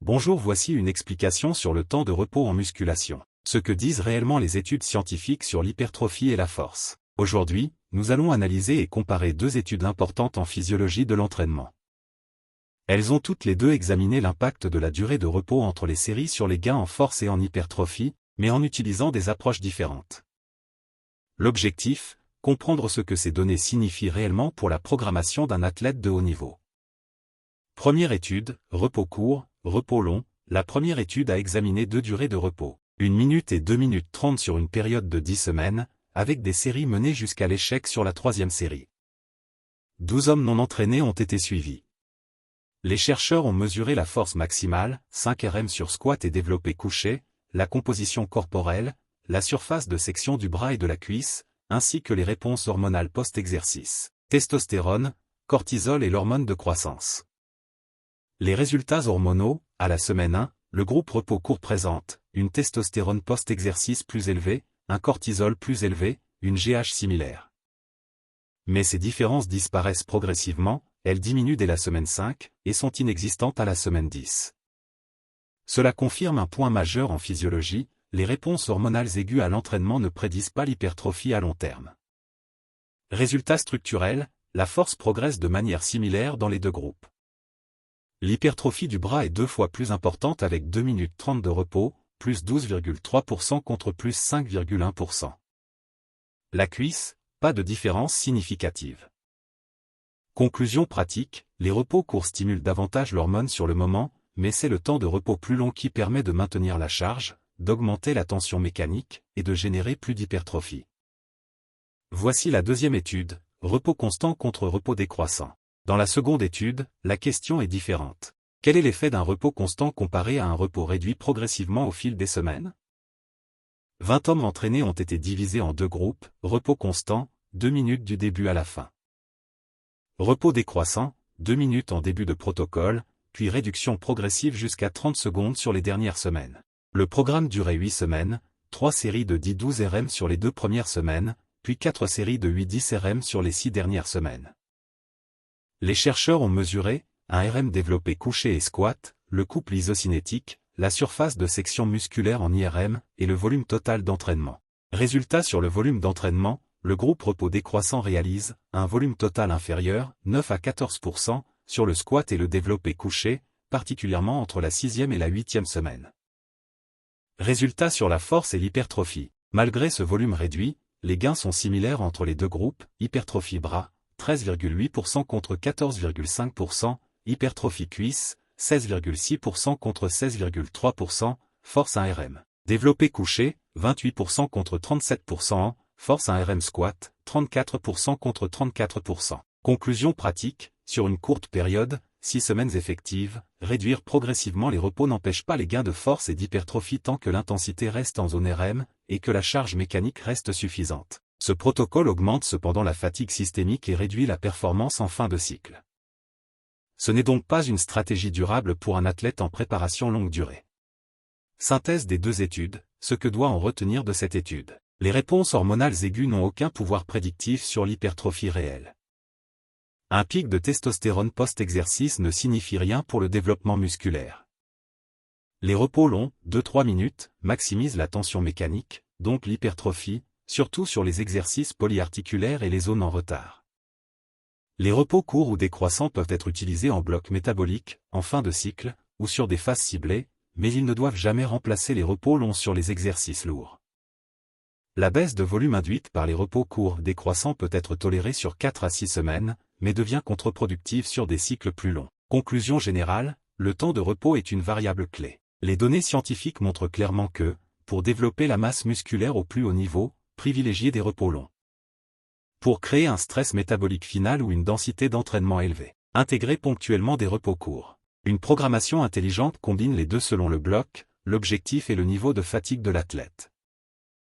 Bonjour, voici une explication sur le temps de repos en musculation. Ce que disent réellement les études scientifiques sur l'hypertrophie et la force. Aujourd'hui, nous allons analyser et comparer deux études importantes en physiologie de l'entraînement. Elles ont toutes les deux examiné l'impact de la durée de repos entre les séries sur les gains en force et en hypertrophie, mais en utilisant des approches différentes. L'objectif, comprendre ce que ces données signifient réellement pour la programmation d'un athlète de haut niveau. Première étude, repos court, repos long. La première étude a examiné deux durées de repos, 1 minute et 2 minutes 30 sur une période de 10 semaines, avec des séries menées jusqu'à l'échec sur la troisième série. 12 hommes non entraînés ont été suivis. Les chercheurs ont mesuré la force maximale, 5 RM sur squat et développé couché, la composition corporelle, la surface de section du bras et de la cuisse, ainsi que les réponses hormonales post-exercice, testostérone, cortisol et l'hormone de croissance. Les résultats hormonaux, à la semaine 1, le groupe repos court présente une testostérone post-exercice plus élevée, un cortisol plus élevé, une GH similaire. Mais ces différences disparaissent progressivement, elles diminuent dès la semaine 5, et sont inexistantes à la semaine 10. Cela confirme un point majeur en physiologie, les réponses hormonales aiguës à l'entraînement ne prédisent pas l'hypertrophie à long terme. Résultat structurel, la force progresse de manière similaire dans les deux groupes. L'hypertrophie du bras est 2 fois plus importante avec 2 minutes 30 de repos, plus 12,3% contre plus 5,1%. La cuisse, pas de différence significative. Conclusion pratique, les repos courts stimulent davantage l'hormone sur le moment, mais c'est le temps de repos plus long qui permet de maintenir la charge, d'augmenter la tension mécanique, et de générer plus d'hypertrophie. Voici la deuxième étude, repos constant contre repos décroissant. Dans la seconde étude, la question est différente. Quel est l'effet d'un repos constant comparé à un repos réduit progressivement au fil des semaines? 20 hommes entraînés ont été divisés en deux groupes, repos constant, 2 minutes du début à la fin. Repos décroissant, 2 minutes en début de protocole, puis réduction progressive jusqu'à 30 secondes sur les dernières semaines. Le programme durait 8 semaines, 3 séries de 10-12 RM sur les 2 premières semaines, puis 4 séries de 8-10 RM sur les 6 dernières semaines. Les chercheurs ont mesuré, un RM développé couché et squat, le couple isocinétique, la surface de section musculaire en IRM, et le volume total d'entraînement. Résultat sur le volume d'entraînement, le groupe repos décroissant réalise un volume total inférieur, 9 à 14%, sur le squat et le développé couché, particulièrement entre la 6e et la 8e semaine. Résultat sur la force et l'hypertrophie. Malgré ce volume réduit, les gains sont similaires entre les deux groupes, hypertrophie bras, 13,8% contre 14,5%, hypertrophie cuisse, 16,6% contre 16,3%, force 1 RM. Développé couché, 28% contre 37%, force 1 RM squat, 34% contre 34%. Conclusion pratique, sur une courte période, 6 semaines effectives, réduire progressivement les repos n'empêche pas les gains de force et d'hypertrophie tant que l'intensité reste en zone RM, et que la charge mécanique reste suffisante. Ce protocole augmente cependant la fatigue systémique et réduit la performance en fin de cycle. Ce n'est donc pas une stratégie durable pour un athlète en préparation longue durée. Synthèse des deux études, ce que doit en retenir de cette étude. Les réponses hormonales aiguës n'ont aucun pouvoir prédictif sur l'hypertrophie réelle. Un pic de testostérone post-exercice ne signifie rien pour le développement musculaire. Les repos longs, 2-3 minutes, maximisent la tension mécanique, donc l'hypertrophie, surtout sur les exercices polyarticulaires et les zones en retard. Les repos courts ou décroissants peuvent être utilisés en bloc métabolique, en fin de cycle, ou sur des phases ciblées, mais ils ne doivent jamais remplacer les repos longs sur les exercices lourds. La baisse de volume induite par les repos courts décroissants peut être tolérée sur 4 à 6 semaines, mais devient contre-productive sur des cycles plus longs. Conclusion générale, le temps de repos est une variable clé. Les données scientifiques montrent clairement que, pour développer la masse musculaire au plus haut niveau, privilégier des repos longs. Pour créer un stress métabolique final ou une densité d'entraînement élevée, intégrer ponctuellement des repos courts. Une programmation intelligente combine les deux selon le bloc, l'objectif et le niveau de fatigue de l'athlète.